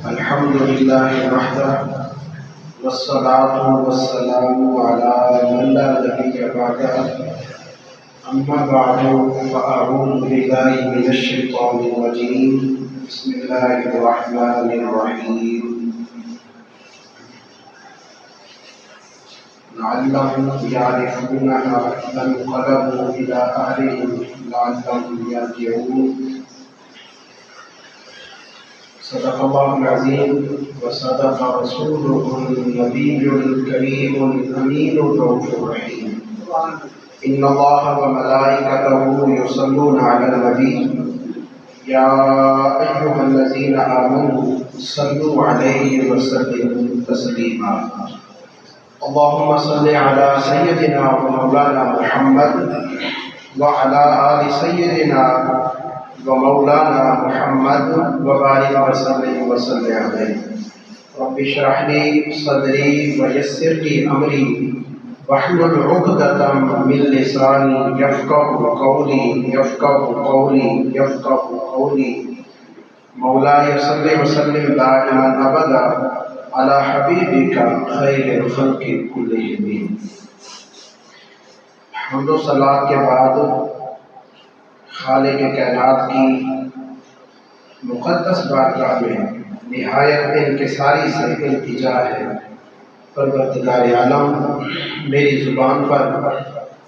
الحمد لله وحده والصلاة والسلام على من لا نبي بعده أما بعد فأعوذ بالله من الشيطان الرجيم بسم الله الرحمن الرحيم لعلهم يعرفونها إذا انقلبوا إلى أهلهم لعلهم يرجعون صدق الله العظيم وصدق رسوله النبي الكريم الأمين الرؤوف الرحيم إن الله وملائكته يصلون على النبي يا أيها الذين آمنوا صلوا عليه وسلموا تسليما اللهم صل على سيدنا ومولانا محمد وعلى آل سيدنا ومولانا محمد وبارك وسلم عليه رب اشرح لي صدري ويسر لي امري واحلل عقدة من لساني يفقهوا قولي مولاي صل وسلم دائما ابدا على حبيبك خير الخلق كلهم. حمد و صلاۃ کے بعد خالق کائنات کی مقدس بارگاہ میں نہایت انکساری سے التجا ہے پروردگار عالم میری زبان پر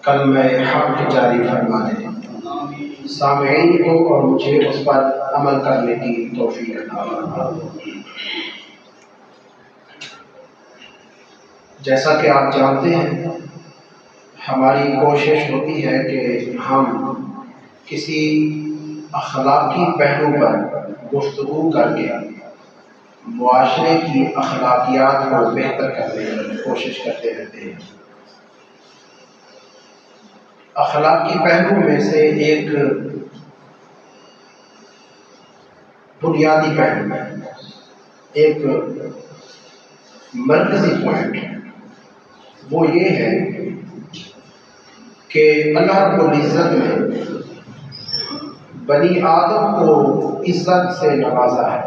کلمہ حق جاری فرما دے، سامعین کو اور مجھے اس پر عمل کرنے کی توفیق عطا فرما دے. جیسا کہ آپ جانتے ہیں ہماری کوشش ہوتی ہے کہ ہم کسی اخلاقی پہلو پر گفتگو کر کے معاشرے کی اخلاقیات کو بہتر کرنے کی کوشش کرتے رہتے ہیں. اخلاقی پہلو میں سے ایک بنیادی پہلو ہے، ایک مرکزی پوائنٹ وہ یہ ہے کہ اللہ رب العزت نے بنی آدم کو عزت سے نوازا ہے.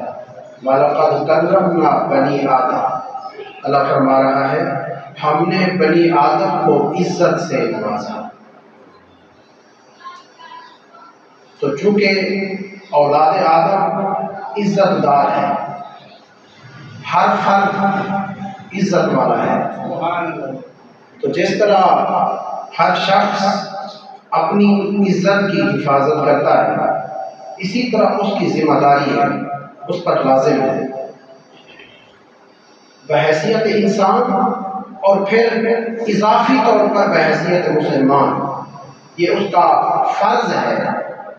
وَلَقَدْ كَرَّمْنَا بَنِي آدَمَ، اللہ فرما رہا ہے ہم نے بنی آدم کو عزت سے نوازا. تو چونکہ اولاد آدم عزت دار ہے، ہر فرد عزت والا ہے، تو جس طرح ہر شخص اپنی عزت کی حفاظت کرتا ہے اسی طرح اس کی ذمہ داری ہے، اس پر لازم ہے بحیثیت انسان اور پھر اضافی طور پر بحیثیت مسلمان. یہ اس کا فرض ہے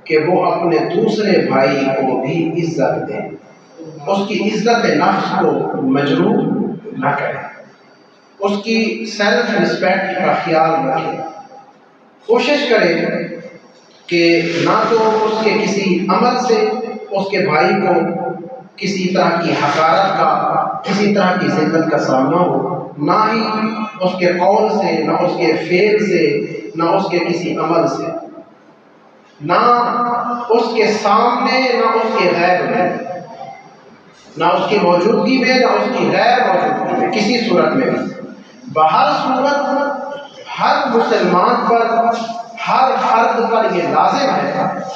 کہ وہ اپنے دوسرے بھائی کو بھی عزت دے، اس کی عزت نفس کو مجروح نہ کرے، اس کی سیلف رسپیکٹ کا خیال رکھے، کوشش کرے کہ نہ تو اس کے کسی عمل سے اس کے بھائی کو کسی طرح کی حقارت کا، کسی طرح کی ذلت کا سامنا ہو، نہ ہی اس کے قول سے، نہ اس کے فعل سے، نہ اس کے کسی عمل سے، نہ اس کے سامنے نہ اس کے غیب میں، نہ اس کی موجودگی میں نہ اس کی غیر موجودگی میں، کسی صورت میں بھی. بہر صورت ہر مسلمان پر، ہر فرد پر یہ لازم ہے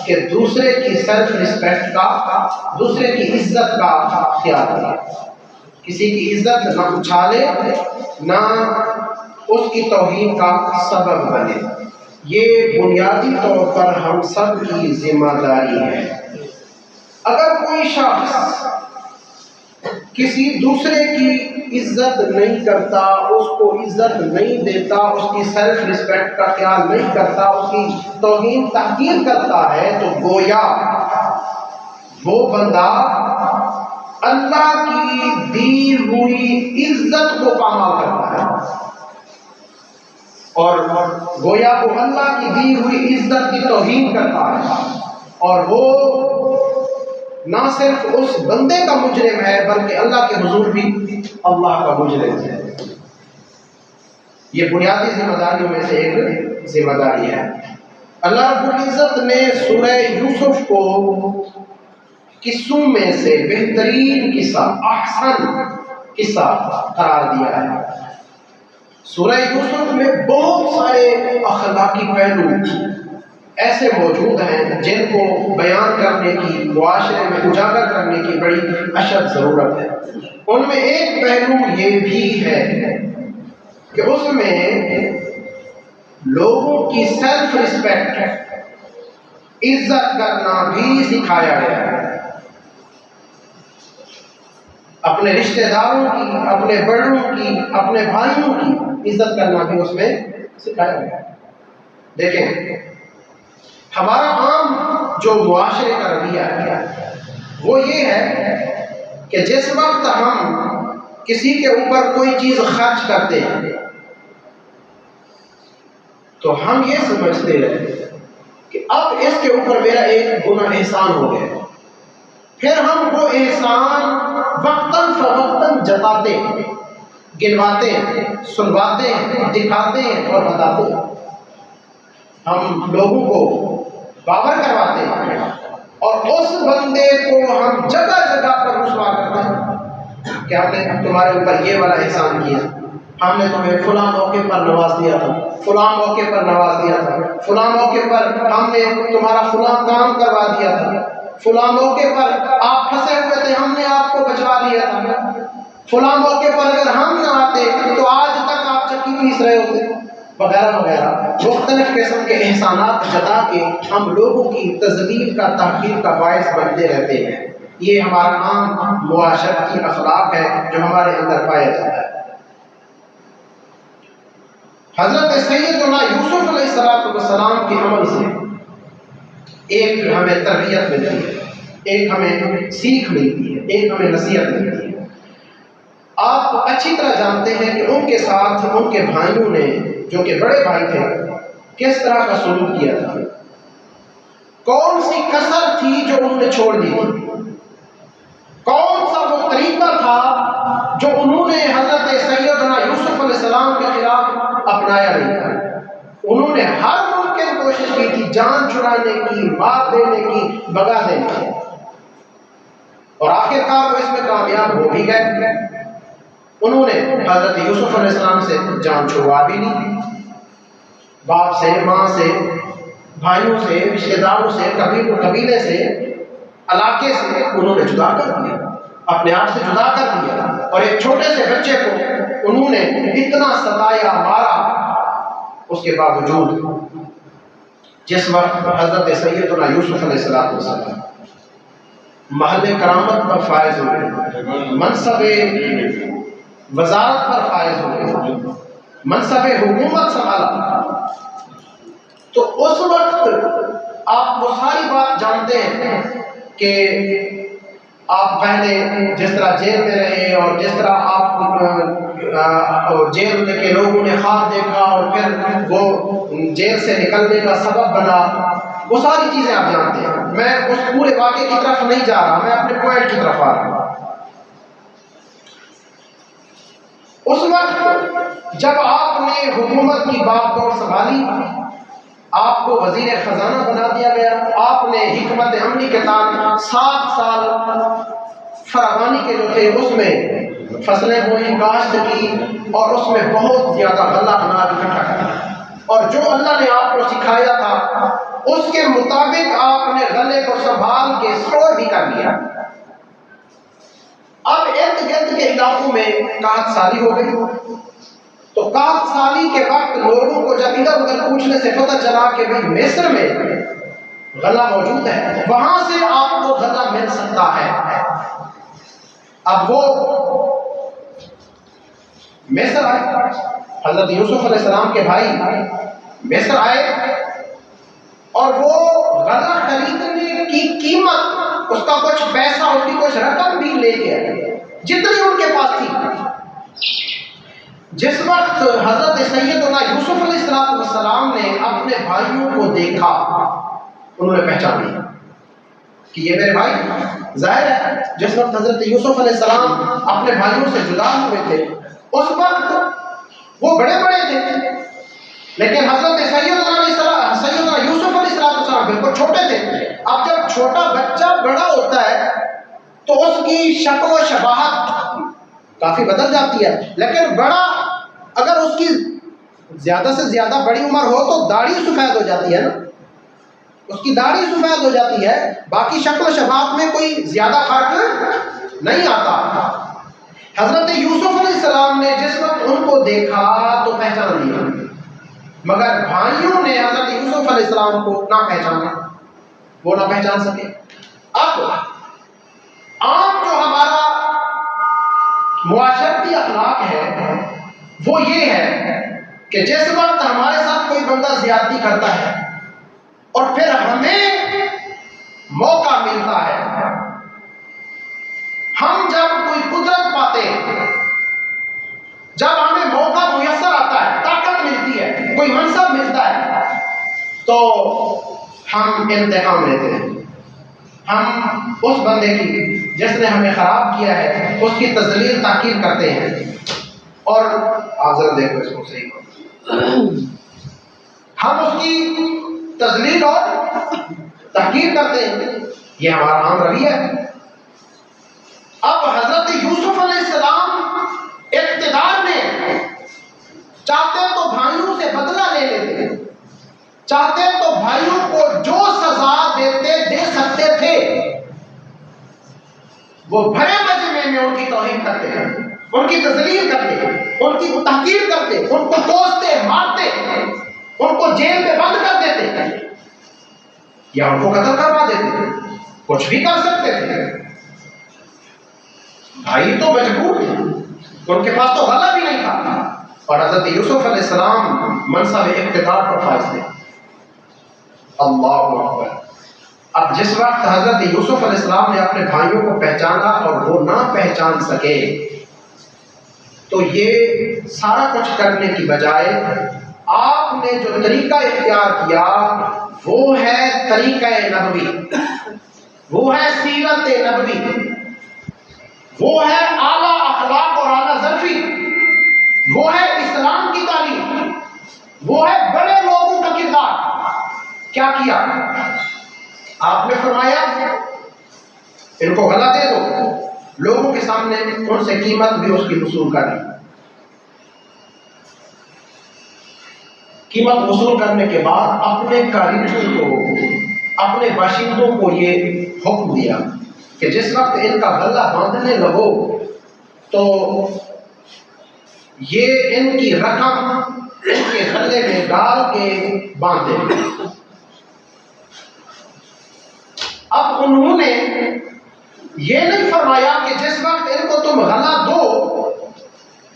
کہ دوسرے کی سیلف رسپیکٹ کا، دوسرے کی عزت کا خیال کرے، کسی کی عزت نہ اچھالے، نہ اس کی توہین کا سبب بنے. یہ بنیادی طور پر ہم سب کی ذمہ داری ہے. اگر کوئی شخص کسی دوسرے کی عزت نہیں کرتا، اس کو عزت نہیں دیتا، اس کی سیلف رسپیکٹ کا خیال نہیں کرتا، اس کی توہین تحقیر کرتا ہے، تو گویا وہ بندہ اللہ کی دی ہوئی عزت کو پامال کرتا ہے، اور گویا وہ اللہ کی دی ہوئی عزت کی توہین کرتا ہے، اور وہ نہ صرف اس بندے کا مجرم ہے بلکہ اللہ کے حضور بھی اللہ کا مجرم ہے. یہ بنیادی ذمہ داریوں میں سے ایک ذمہ داری ہے. اللہ رب العزت نے سورہ یوسف کو قصوں میں سے بہترین قصہ، احسن قصہ قرار دیا ہے۔ سورہ یوسف میں بہت سارے اخلاقی پہلو ایسے موجود ہیں جن کو بیان کرنے کی، معاشرے میں اجاگر کرنے کی بڑی اشد ضرورت ہے۔ ان میں ایک پہلو یہ بھی ہے کہ اس میں لوگوں کی سیلف رسپیکٹ، عزت کرنا بھی سکھایا گیا ہے۔ اپنے رشتہ داروں کی، اپنے بڑوں کی، اپنے بھائیوں کی عزت کرنا بھی اس میں سکھایا گیا ہے۔ دیکھیں، ہمارا عام جو معاشرے کا رویہ ہے وہ یہ ہے کہ جس وقت ہم کسی کے اوپر کوئی چیز خرچ کرتے ہیں تو ہم یہ سمجھتے ہیں کہ اب اس کے اوپر میرا ایک گناہ احسان ہو گیا، پھر ہم وہ احسان وقتاً فوقتاً جتاتے ہیں، گنواتے ہیں، سنواتے ہیں، دکھاتے ہیں اور بتاتے ہیں۔ ہم لوگوں کو باور کرواتے ہیں اور اس بندے کو ہم جگہ جگہ پر رسوا کرتے ہیں کہ ہم نے تمہارے اوپر یہ والا احسان کیا، ہم نے تمہیں فلاں موقع پر نواز دیا تھا، فلاں موقع پر نواز دیا تھا، فلاں موقع پر ہم نے تمہارا فلاں کام کروا دیا تھا، فلاں موقع پر آپ پھنسے ہوئے تھے، ہم نے آپ کو بچوا لیا تھا، فلاں موقع پر اگر ہم نہ آتے تو آج تک آپ چکی پیس رہے ہوتے، وغیرہ وغیرہ۔ مختلف قسم کے احسانات جتا کے ہم لوگوں کی تذلیل کا، تحقیر کا باعث بنتے رہتے ہیں۔ یہ ہمارا عام معاشرتی اخلاق ہے جو ہمارے اندر پایا جاتا ہے۔ حضرت سیدنا یوسف علیہ السلام کے عمل سے ایک ہمیں تربیت ملتی ہے، ایک ہمیں سیکھ ملتی ہے، ایک ہمیں نصیحت ملتی ہے۔ آپ اچھی طرح جانتے ہیں کہ ان کے ساتھ ان کے بھائیوں نے، جو کہ بڑے بھائی تھے، کس طرح کا سلوک کیا تھا، کون سی کسر تھی جو انہوں نے چھوڑ دی تھی، کون سا وہ طریقہ تھا جو انہوں نے حضرت سیدنا یوسف علیہ السلام کے خلاف اپنایا نہیں تھا۔ انہوں نے ہر ممکن کوشش کی تھی جان چھڑانے کی، مار دینے کی، بھگا دینے کی، اور آخرکار وہ اس میں کامیاب ہو بھی گئے۔ انہوں نے حضرت یوسف علیہ السلام سے جان چھڑوا بھی لی، باپ سے، ماں سے، بھائیوں سے، رشتہ داروں سے، قبیلے سے، علاقے سے انہوں نے جدا کر دیا، اپنے آپ سے جدا کر دیا، اور ایک چھوٹے سے بچے کو انہوں نے اتنا ستایا، مارا۔ اس کے باوجود جس وقت حضرت سیدنا یوسف علیہ السلام محل کرامت پر فائز ہوئے، منصب وزارت پر فائز ہوئے، منصب حکومت سنبھالا، تو اس وقت آپ وہ ساری بات جانتے ہیں کہ آپ پہلے جس طرح جیل میں رہے اور جس طرح آپ جیل کے لوگوں نے خواب دیکھا اور پھر وہ جیل سے نکلنے کا سبب بنا، وہ ساری چیزیں آپ جانتے ہیں۔ میں اس پورے واقعے کی طرف نہیں جا رہا، میں اپنے پوائنٹ کی طرف آ رہا ہوں۔ اس وقت جب آپ نے حکومت کی بات دور سنبھالی، آپ کو وزیر خزانہ بنا دیا گیا، آپ نے حکمت عملی کے تحت 7 سال فراوانی کے جو تھے اس میں فصلیں بوئی، کاشت کی، اور اس میں بہت زیادہ غلہ اناج اکٹھا کیا، اور جو اللہ نے آپ کو سکھایا تھا اس کے مطابق آپ نے غلے کو سنبھال کے اسٹور بھی کر لیا۔ اب ارد گرد کے علاقوں میں قحط سالی ہو گئی، تو قحط سالی کے وقت لوگوں کو جب ادھر ادھر پوچھنے سے پتہ چلا کہ بھئی مصر میں غلہ موجود ہے، وہاں سے آپ کو غلہ مل سکتا ہے۔ اب وہ مصر آئے، حضرت یوسف علیہ السلام کے بھائی مصر آئے، اور وہ غلہ خریدنے کی قیمت، اس کا کچھ پیسہ، اس کی کچھ رقم بھی لے کے آئے جتنی ان کے پاس تھی۔ جس وقت حضرت سیدنا یوسف علیہ السلام نے اپنے بھائیوں کو دیکھا، انہوں نے پہچان لیا کہ یہ میرے بھائی۔ ظاہر ہے جس وقت حضرت یوسف علیہ السلام اپنے بھائیوں سے جدا ہوئے تھے اس وقت وہ بڑے بڑے تھے، لیکن حضرت سیدنا یوسف علیہ السلام بالکل چھوٹے تھے۔ اب جب چھوٹا بچہ بڑا ہوتا ہے تو اس کی شکل و شباہت کافی بدل جاتی ہے، لیکن بڑا اگر اس کی زیادہ سے زیادہ بڑی عمر ہو تو داڑھی سفید ہو جاتی ہے نا، اس کی داڑھی سفید ہو جاتی ہے، باقی شکل و شباہت میں کوئی زیادہ فرق نہیں آتا۔ حضرت یوسف علیہ السلام نے جس وقت ان کو دیکھا تو پہچان لیا، مگر بھائیوں نے حضرت یوسف علیہ السلام کو نہ پہچانا، وہ نہ پہچان سکے۔ اب عام جو ہمارا معاشرتی اخلاق ہے وہ یہ ہے کہ جس وقت ہمارے ساتھ کوئی بندہ زیادتی کرتا ہے اور پھر ہمیں موقع ملتا ہے، ہم جب کوئی قدرت پاتے ہیں، جب ہمیں موقع میسر آتا ہے، طاقت ملتی ہے، کوئی منصب ملتا ہے، تو ہم انتقام لیتے ہیں، ہم اس بندے کی جس نے ہمیں خراب کیا ہے اس کی تذلیل تحقیر کرتے ہیں، اور حاضر دیکھو اس کو صحیح، ہم اس کی تذلیل اور تحقیر کرتے ہیں، یہ ہمارا عام رویہ ہے۔ اب حضرت یوسف علیہ السلام اقتدار میں چاہتے تو بھائیوں سے بدلہ لے لیتے، چاہتے تو بھائیوں کو جو سزا دے سکتے تھے، وہ بڑے مجمع میں ان کی توہین کرتے ہیں، ان کی تذلیل کرتے ہیں، ان کی تحقیر کرتے، ان کو کوستے مارتے، ان کو جیل میں بند کر دیتے یا ان کو قتل کروا دیتے، کچھ بھی کر سکتے تھے۔ بھائی تو مجبور تھے، ان کے پاس تو غلہ بھی نہیں تھا، اور حضرت یوسف علیہ السلام منصب اقتدار پر فائز تھے۔ اللہ اکبر۔ اب جس وقت حضرت یوسف علیہ السلام نے اپنے بھائیوں کو پہچانا اور وہ نہ پہچان سکے، تو یہ سارا کچھ کرنے کی بجائے آپ نے جو طریقہ اختیار کیا وہ ہے طریقہ نبوی، وہ ہے سیرت نبوی، وہ ہے اعلیٰ اخلاق اور اعلیٰ ظرفی، وہ ہے اسلام کی تعلیم، وہ ہے بڑے لوگوں کا کردار۔ کیا کیا آپ نے؟ فرمایا ان کو غلہ دے دو، لوگوں کے سامنے ان سے قیمت بھی اس کی وصول کر دی۔ قیمت وصول کرنے کے بعد اپنے کاریگروں کو، اپنے باشندوں کو یہ حکم دیا کہ جس وقت ان کا غلہ باندھنے لگو تو یہ ان کی رقم ان کے غلے میں ڈال کے باندھ دے۔ اب انہوں نے یہ نہیں فرمایا کہ جس وقت ان کو تم غلہ دو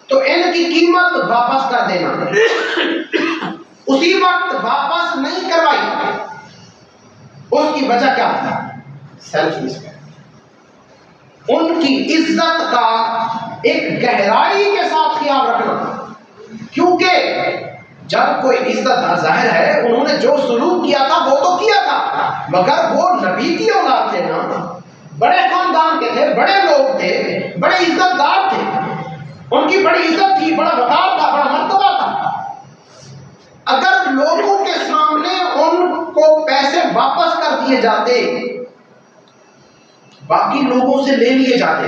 تو ان کی قیمت واپس کر دینا، اسی وقت واپس نہیں کروائی۔ اس کی وجہ کیا تھا؟ سیلف رسپیکٹ، ان کی عزت کا ایک گہرائی کے ساتھ خیال رکھنا، کیونکہ جب کوئی عزت ظاہر ہے انہوں نے جو سلوک کیا تھا وہ تو کیا تھا، مگر وہ نبی کی اولاد تھے نا، بڑے خاندان کے تھے، بڑے لوگ تھے، بڑے عزت دار تھے، ان کی بڑی عزت تھی، بڑا وقار تھا، بڑا مرتبہ تھا۔ اگر لوگوں کے سامنے ان کو پیسے واپس کر دیے جاتے، باقی لوگوں سے لے لیے جاتے،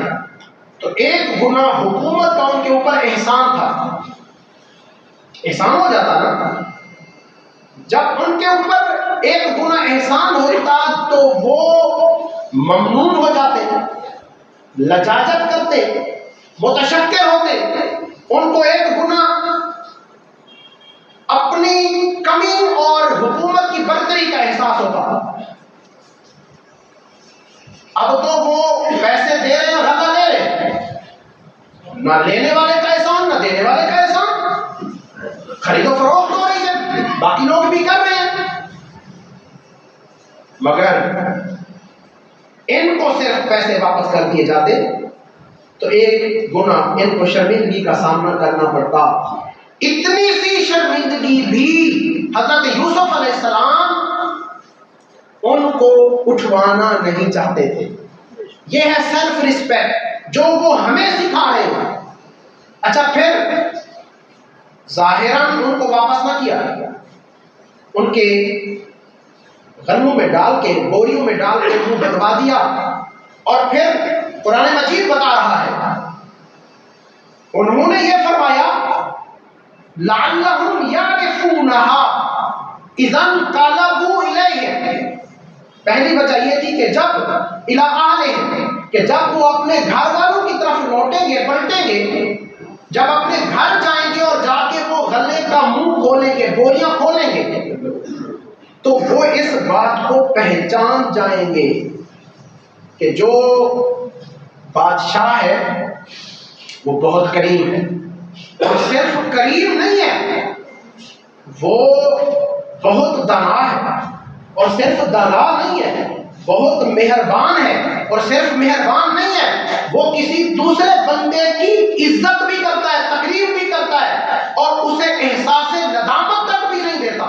تو ایک گنا حکومت کا ان کے اوپر احسان تھا، احسان ہو جاتا نا۔ جب ان کے اوپر ایک گنا احسان ہوتا تو وہ ممنون ہو جاتے، لجاجت کرتے، متشکر ہوتے، ان کو ایک گنا اپنی کمی اور حکومت کی برتری کا احساس ہوتا۔ اب تو وہ پیسے دے رہے ہیں، غلہ دے رہے ہیں، نہ لینے والے کا احسان نہ دینے والے کا احسان، خرید و فروخت ہو رہی ہے، باقی لوگ بھی کر رہے ہیں، مگر ان کو صرف پیسے واپس کر دیے جاتے تو ایک گنا ان کو شرمندگی کا سامنا کرنا پڑتا۔ اتنی سی شرمندگی بھی حضرت یوسف علیہ السلام ان کو اٹھوانا نہیں چاہتے تھے۔ یہ ہے سیلف رسپیکٹ جو وہ ہمیں سکھا رہے ہیں۔ اچھا، پھر ظاہراً ان کو واپس نہ کیا، ان کے غنوں میں ڈال کے، بوریوں میں ڈال کے منہ بھروا دیا۔ اور پھر قرآن مجید بتا رہا ہے، انہوں نے یہ فرمایا لعلہم یعرفونہا اذا انقلبوا الیہم۔ پہلی وجہ یہ تھی کہ جب الی اہلہم، کہ جب وہ اپنے گھر والوں کی طرف لوٹیں گے، پلٹیں گے، جب اپنے گھر جائیں گے اور جا کے وہ غلے کا منہ کھولیں گے، بوریاں کھولیں گے، تو وہ اس بات کو پہچان جائیں گے کہ جو بادشاہ ہے وہ بہت کریم ہے، اور صرف کریم نہیں ہے، وہ بہت دانا ہے، اور صرف دانا نہیں ہے، بہت مہربان ہے، اور صرف مہربان نہیں ہے، وہ کسی دوسرے بندے کی عزت بھی کرتا ہے، تقریم بھی کرتا ہے، اور اسے احساس ندامت تک بھی نہیں دیتا۔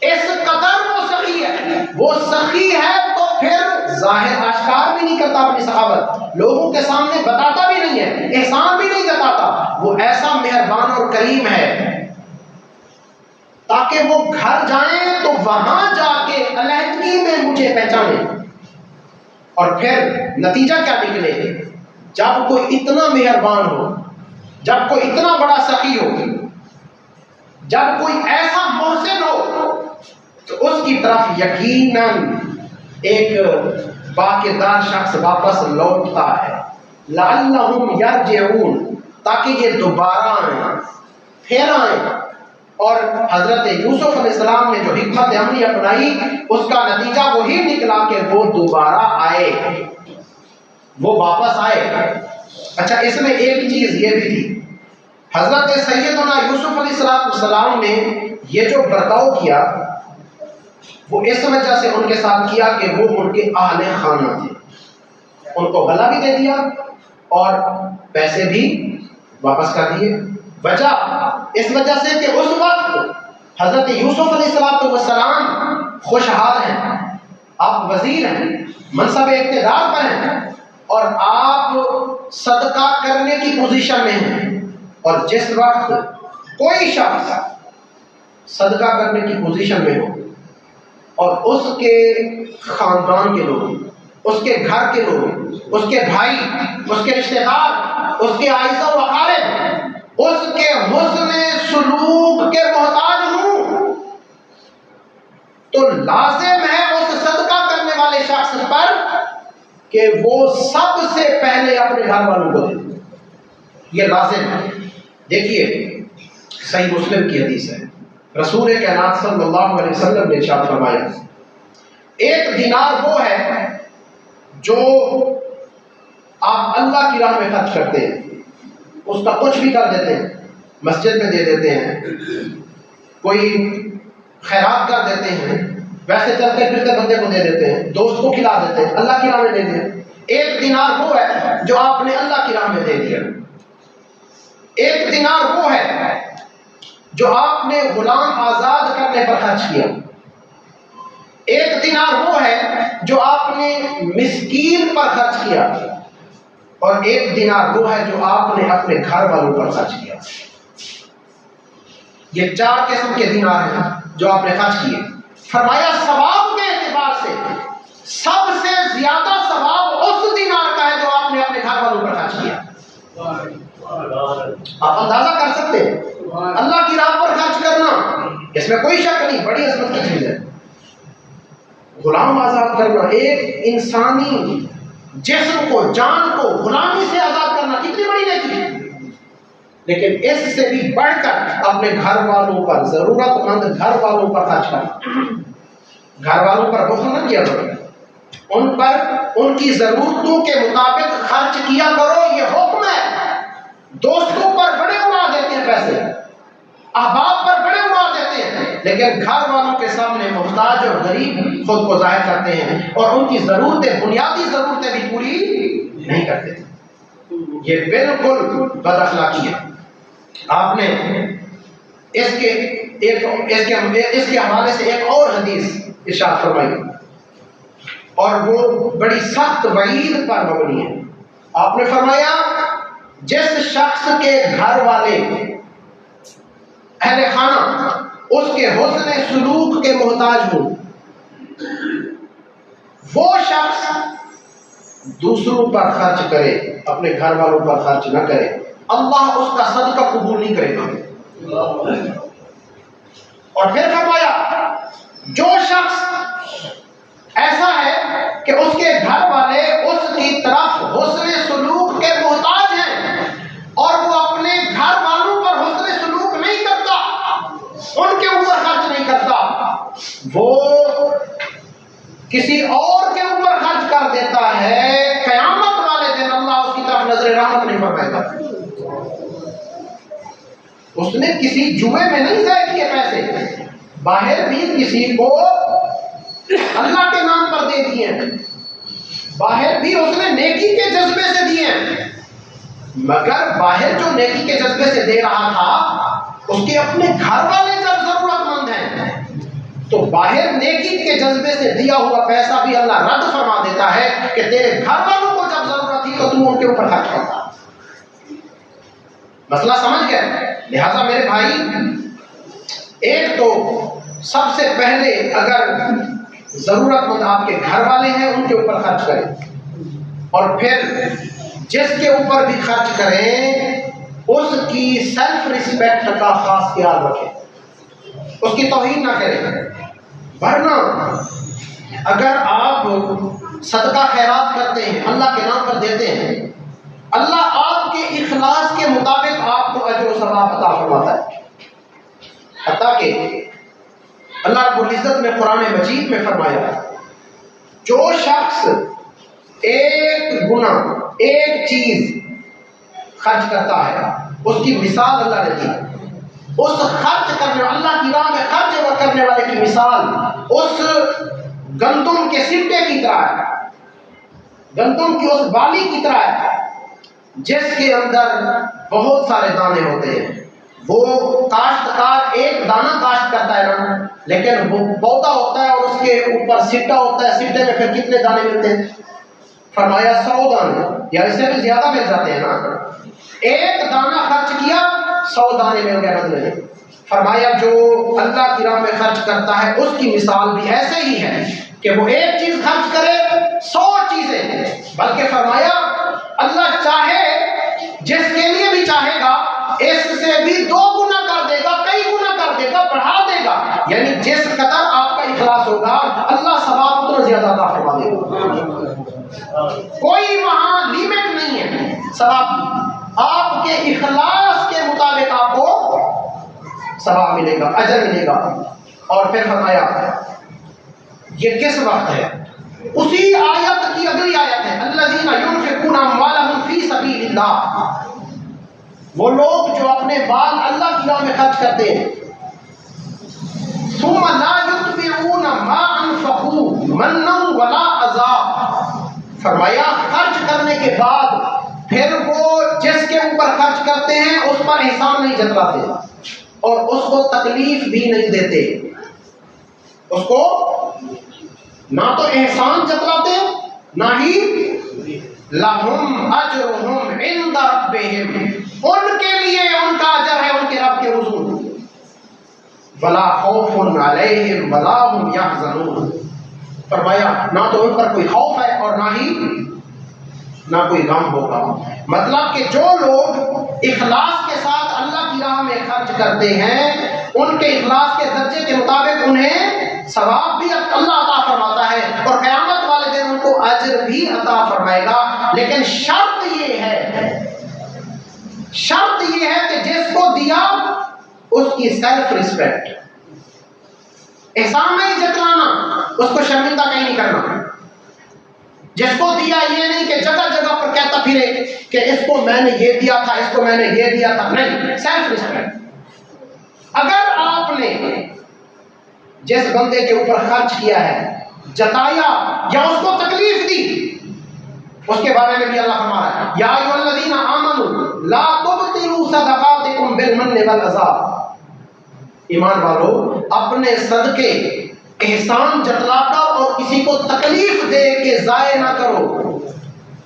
اس قدر وہ سخی ہے، وہ سخی ہے تو پھر ظاہر اشکار بھی نہیں کرتا اپنی سخاوت، لوگوں کے سامنے بتاتا بھی نہیں ہے، احسان بھی نہیں جتاتا، وہ ایسا مہربان اور کریم ہے تاکہ وہ گھر جائیں تو وہاں جا کے علیحدگی میں مجھے پہچانے۔ اور پھر نتیجہ کیا نکلے؟ جب کوئی اتنا مہربان ہو، جب کوئی اتنا بڑا سخی ہو، جب کوئی ایسا محسن ہو، تو اس کی طرف یقیناً ایک باکردار شخص واپس لوٹتا ہے۔ لعلہم یرجعون، تاکہ یہ دوبارہ آئیں، پھر آئیں۔ اور حضرت یوسف علیہ السلام نے جو حکمت عملی اپنائی، اس کا نتیجہ وہی نکلا کہ وہ دوبارہ آئے، وہ واپس آئے۔ اچھا، اس میں ایک چیز یہ بھی تھی، حضرت سیدنا یوسف علیہ السلام نے یہ جو برتاؤ کیا، وہ اس وجہ سے ان کے ساتھ کیا کہ وہ ان کے اہل خانہ تھے، ان کو غلہ بھی دے دیا اور پیسے بھی واپس کر دیے۔ وجہ اس وجہ سے کہ اس وقت حضرت یوسف علیہ السلام خوشحال ہیں، آپ وزیر ہیں، منصب اقتدار پر ہیں، اور آپ صدقہ کرنے کی پوزیشن میں ہیں، اور جس وقت کوئی شخص صدقہ کرنے کی پوزیشن میں ہو اور اس کے خاندان کے لوگ، اس کے گھر کے لوگ، اس کے بھائی، اس کے رشتہ دار، اس کے اعزاء و اقارب اس کے حسن سلوک کے محتاج ہوں، تو لازم ہے اس صدقہ کرنے والے شخص پر کہ وہ سب سے پہلے اپنے گھر والوں کو دے، یہ لازم ہے۔ دیکھیے صحیح مسلم کی حدیث ہے، رسول کائنات صلی اللہ علیہ وسلم نے ارشاد فرمایا، ایک دینار وہ ہے جو آپ اللہ کی راہ میں خرچ کرتے ہیں، اس کا کچھ بھی کر دیتے ہیں، مسجد میں دے دیتے ہیں، کوئی خیرات کر دیتے ہیں، ویسے چلتے پھرتے بندے کو دے دیتے ہیں، دوست کو کھلا دیتے ہیں، اللہ کی راہ میں دے دیا۔ ایک دینار وہ ہے جو آپ نے اللہ کی راہ میں دے دیا، ایک دینار وہ ہے جو آپ نے غلام آزاد کرنے پر خرچ کیا، ایک دینار وہ ہے جو آپ نے مسکین پر خرچ کیا، اور ایک دینار وہ ہے جو آپ نے اپنے گھر والوں پر خرچ کیا۔ یہ چار قسم کے دینار ہیں جو آپ نے خرچ کیے۔ فرمایا ثواب کے اعتبار سے سب سے زیادہ ثواب اس دینار کا ہے جو آپ نے اپنے گھر والوں پر خرچ کیا۔ آپ اندازہ کر سکتے ہیں، اللہ کی راہ پر خرچ کرنا، اس میں کوئی شک نہیں، بڑی عظمت کی چیز ہے۔ غلام آزاد کرنا، ایک انسانی جسم کو، جان کو غلامی سے آزاد کرنا، کتنی بڑی نیکی ہے۔ لیکن اس سے بھی بڑھ کر اپنے گھر والوں پر، ضرورت مند گھر والوں پر خرچ کرنا، گھر والوں پر بخل نہ کیا کرو، ان پر ان کی ضرورتوں کے مطابق خرچ کیا کرو، یہ حکم ہے۔ دوستوں پر بڑے اڑا دیتے ہیں پیسے، احباب پر بڑے اڑا دیتے ہیں، لیکن گھر والوں کے سامنے محتاج اور غریب خود کو ظاہر کرتے ہیں، اور ان کی ضرورتیں، بنیادی ضرورتیں بھی پوری نہیں کرتے۔ یہ بالکل بد اخلاقی ہے۔ آپ نے اس کے حوالے سے ایک اور حدیث ارشاد فرمائی، اور وہ بڑی سخت وعید پر مبنی ہے۔ آپ نے فرمایا، جس شخص کے گھر والے اہل خانہ اس کے حسن سلوک کے محتاج ہوں، وہ شخص دوسروں پر خرچ کرے، اپنے گھر والوں پر خرچ نہ کرے، اللہ اس کا صدقہ قبول نہیں کرے گا۔ اور پھر فرمایا جو شخص ایسا ہے کہ اس کے گھر والے اس کی طرف حسن سلوک کے محتاج ہیں اور وہ اپنے گھر والوں پر حسن سلوک نہیں کرتا، ان کے اوپر خرچ نہیں کرتا، وہ کسی اور کے اوپر خرچ کر دیتا ہے، قیامت والے دن اللہ اس کی طرف نظر رحمت نہیں فرمائے گا۔ اس نے کسی جوئے میں نہیں ضائع کیے پیسے، باہر بھی کسی کو اللہ کے نام پر دے دیے ہیں، باہر بھی اس نے نیکی کے جذبے سے دیے ہیں، مگر باہر جو نیکی کے جذبے سے دے رہا تھا اس کے اپنے گھر والے جب ضرورت مند ہیں تو باہر نیکی کے جذبے سے دیا ہوا پیسہ بھی اللہ رد فرما دیتا ہے کہ تیرے گھر والوں کو جب ضرورت تھی تو تم ان کے اوپر خرچ کرتا۔ مسئلہ سمجھ گئے؟ لہذا میرے بھائی، ایک تو سب سے پہلے اگر ضرورت مند آپ کے گھر والے ہیں ان کے اوپر خرچ کریں، اور پھر جس کے اوپر بھی خرچ کریں اس کی سیلف ریسپیکٹ کا خاص خیال رکھیں، اس کی توہین نہ کریں۔ ورنہ اگر آپ صدقہ خیرات کرتے ہیں، اللہ کے نام پر دیتے ہیں، اللہ آپ کے اخلاص کے مطابق آپ کو اجر و ثواب عطا فرماتا ہے۔ حتیٰ کہ اللہ رب العزت نے قرآن مجید میں فرمایا جو شخص ایک گناہ، ایک چیز خرچ کرتا ہے اس کی مثال اللہ نے دی، اس خرچ کرنے، اللہ کی راہ میں خرچ کرنے والے کی مثال اس گندم کے سٹے کی طرح ہے، گندم کی اس بالی کی طرح ہے جس کے اندر بہت سارے دانے ہوتے ہیں۔ وہ کاشتکار ایک دانہ کاشت کرتا ہے نا، لیکن وہ پودا ہوتا ہے اور اس کے اوپر سٹا ہوتا ہے، سٹے میں پھر کتنے دانے ملتے ہیں؟ فرمایا 100 دانے، یا اس سے بھی زیادہ مل جاتے ہیں نا۔ ایک دانہ خرچ کیا 100 دانے مل گئے بدلے میں۔ فرمایا جو اللہ کی راہ میں خرچ کرتا ہے اس کی مثال بھی ایسے ہی ہے کہ وہ ایک چیز خرچ کرے 100 چیزیں، بلکہ فرمایا اللہ چاہے جس کے لیے بھی چاہے گا اس سے بھی 2 گنا کر دے گا، کئی گنا کر دے گا، بڑھا دے گا، یعنی جس قدر آپ کا اخلاص ہوگا اللہ ثواب اتنا زیادہ عطا فرما دے گا۔ کوئی وہاں لیمٹ نہیں ہے ثواب کی، آپ کے اخلاص کے مطابق آپ کو ثواب ملے گا، اجر ملے گا۔ اور پھر فرمایا یہ کس وقت ہے؟ اسی آیت کی اگلی آیت ہے الذین ينفقون اموالهم فی سبیل اللہ، وہ لوگ جو اپنے مال اللہ کی راہ میں خرچ کرتے ہیں، ثم لا يتبعون ما انفقوا منا ولا عذاب، فرمایا خرچ کرنے کے بعد پھر وہ جس کے اوپر خرچ کرتے ہیں اس پر احسان نہیں جتلاتے اور اس کو تکلیف بھی نہیں دیتے، اس کو نہ تو احسان جتلاتے نہ ہی لہم اجرہم عند ربہم، ان کے لیے ان کا اجر ہے ان کے رب کے حضور، ولا خوف علیہم ولا هم یحزنون، فرمایا نہ تو ان پر کوئی خوف ہے اور نہ کوئی غم ہوگا۔ مطلب کہ جو لوگ اخلاص کے ساتھ اللہ کی راہ میں خرچ کرتے ہیں ان کے اخلاص کے درجے کے مطابق انہیں ثواب بھی اللہ عطا فرماتا ہے اور قیامت والے دن ان کو اجر بھی عطا فرمائے گا، لیکن شرط یہ ہے کہ جس کو دیا اس کی سیلف ریسپیکٹ، احسان نہیں جتلانا، اس کو شرمندہ کہیں نہیں کرنا، جس کو دیا یہ نہیں کہ جگہ جگہ پر کہتا پھرے کہ اس کو میں نے یہ دیا تھا، اس کو میں نے یہ دیا تھا، نہیں، سیلف ریسپیکٹ۔ اگر آپ نے جس بندے کے اوپر خرچ کیا ہے جتایا یا اس کو تکلیف دی، اس کے بارے میں بھی اللہ فرما رہا ہے یا ایھا الذین آمنوا لا تبطلوا صدقاتکم بالمن والعذا، ایمان والو اپنے صدقے احسان جتلا کر اور کسی کو تکلیف دے کے ضائع نہ کرو۔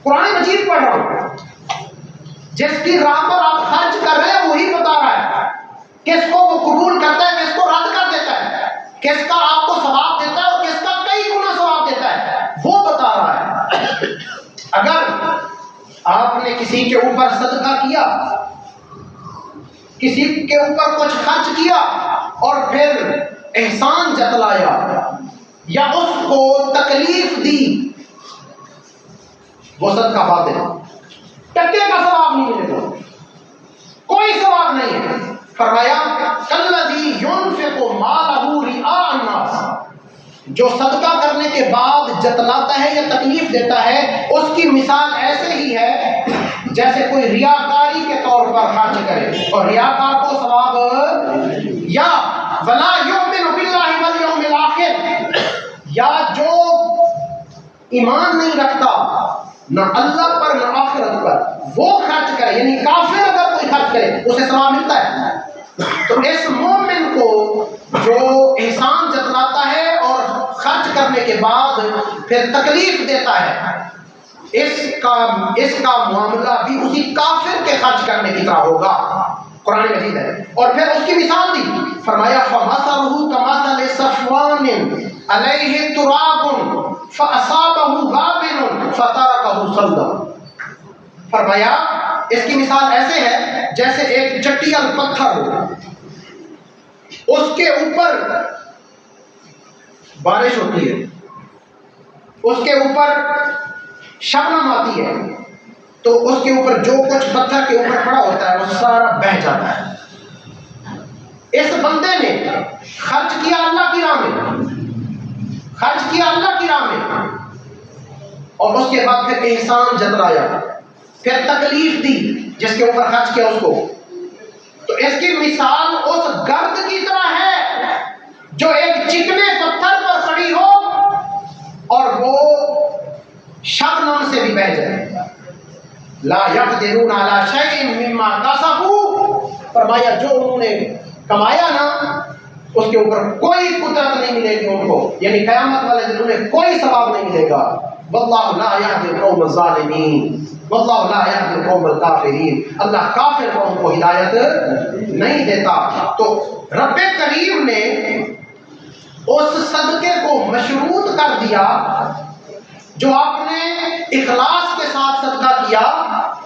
قرآن مجید پڑھ رہا ہوں، جس کی راہ پر آپ خرچ کر رہے ہیں وہی بتا رہا ہے کس کو وہ قبول کرتا ہے، کس کو رد کر دیتا ہے، کس کا آپ کو ثواب دیتا ہے اور کس کا کئی گنا ثواب دیتا ہے، وہ کسی کے اوپر صدقہ کیا، کسی کے اوپر کچھ خرچ کیا اور پھر احسان جتلایا یا اس کو تکلیف دی، وہ صدقہ باطل، ٹکے کا ثواب نہیں ملے گا، کوئی ثواب نہیں ہے۔ فرمایا کالذی ينفق مالہ رئاء الناس، جو صدقہ کرنے کے بعد جتلاتا ہے یا تکلیف دیتا ہے، اس کی مثال ایسے ہی ہے جیسے کوئی ریاکاری کے طور پر خرچ کرے، اور ریاکار کو ثواب یا ولا یؤمن باللہ والیوم الآخر، یا جو ایمان نہیں رکھتا نہ اللہ پر نہ آخرت پر، وہ خرچ کرے، یعنی کافر اگر کوئی خرچ کرے اسے ثواب ملتا ہے۔ تو اس مومن کو جو احسان جتلاتا ہے اور خرچ کرنے کے بعد پھر تکلیف دیتا ہے، اس کا معاملہ بھی اسی کافر کے خرچ کرنے کی طرح ہوگا، قرآن مجید ہے۔ اور پھر اس کی مثال دی، فرمایا فَمَثَلُهُ كَمَثَلِ صَفْوَانٍ عَلَيْهِ تُرَابٌ فَأَصَابَهُ وَابِلٌ فَتَرَكَهُ صَلْدًا، فرمایا اس کی مثال ایسے ہے جیسے ایک چٹیل پتھر ہو، اس کے اوپر بارش ہوتی ہے، اس کے اوپر شبنم آتی ہے، تو اس کے اوپر جو کچھ پتھر کے اوپر پڑا ہوتا ہے وہ سارا بہہ جاتا ہے۔ اس بندے نے خرچ کیا اللہ کی راہ میں، خرچ کیا اللہ کی راہ میں، اور اس کے بعد پھر احسان جتلایا، پھر تکلیف دی جس کے اوپر خرچ کیا اس کو، تو اس کی مثال اس گرد کی طرح ہے جو ایک چکنے پتھر پر پڑی ہو اور وہ شبنم سے بھی بہہ جائے۔ لا یقدرون علی شیء مما کسبوا، فرمایا جو انہوں نے کمایا نا اس کے اوپر کوئی قدرت نہیں ملے گی ان کو، یعنی قیامت والے دن انہیں کوئی ثواب نہیں ملے گا۔ واللہ لا یہدی القوم الظالمین، واللہ لا یہدی القوم الکافرین، اللہ کافر قوم کو ہدایت نہیں دیتا۔ تو رب کریم نے اس صدقے کو مشروط کر دیا جو آپ نے اخلاص کے ساتھ صدقہ کیا،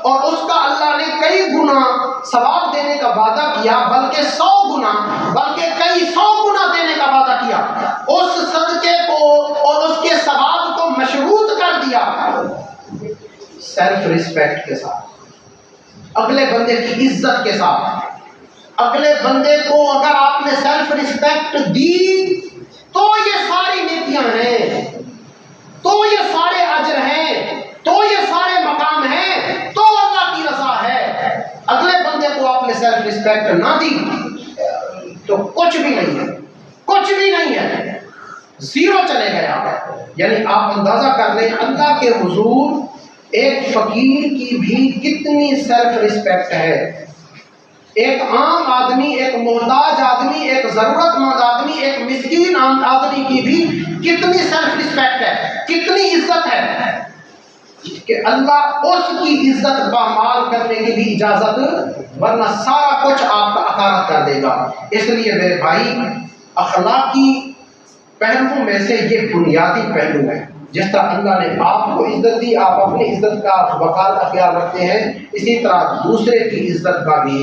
اور اس کا اللہ نے کئی گنا ثواب دینے کا وعدہ کیا، بلکہ 100 گنا، بلکہ کئی 100 گنا دینے کا وعدہ کیا۔ اس صدقے کو اور اس کے ثواب کو مشروط کر دیا سیلف ریسپیکٹ کے ساتھ، اگلے بندے کی عزت کے ساتھ۔ اگلے بندے کو اگر آپ نے سیلف ریسپیکٹ دی تو یہ ساری نیکیاں ہیں، تو یہ سارے اجر ہیں، تو یہ سارے مقام ہیں، تو اللہ کی رضا ہے۔ اگلے بندے کو آپ نے سیلف ریسپیکٹ نہ دی تو کچھ بھی نہیں ہے، کچھ بھی نہیں ہے، زیرو چلے گیا۔ یعنی آپ اندازہ کر لیں اللہ کے حضور ایک فقیر کی بھی کتنی سیلف ریسپیکٹ ہے، ایک عام آدمی، ایک محتاج آدمی، ایک ضرورت مند آدمی، ایک مسکین آدمی کی بھی کتنی سیلف ریسپیکٹ ہے، کتنی عزت ہے کہ اللہ اس کی عزت پامال کرنے کی بھی اجازت، ورنہ سارا کچھ آپ کا اکارت کر دے گا۔ اس لیے میرے بھائی، اخلاقی پہلوؤں میں سے یہ بنیادی پہلو ہے۔ جس طرح اللہ نے آپ کو عزت دی، آپ اپنی عزت کا وقار کا خیال رکھتے ہیں، اسی طرح دوسرے کی عزت کا بھی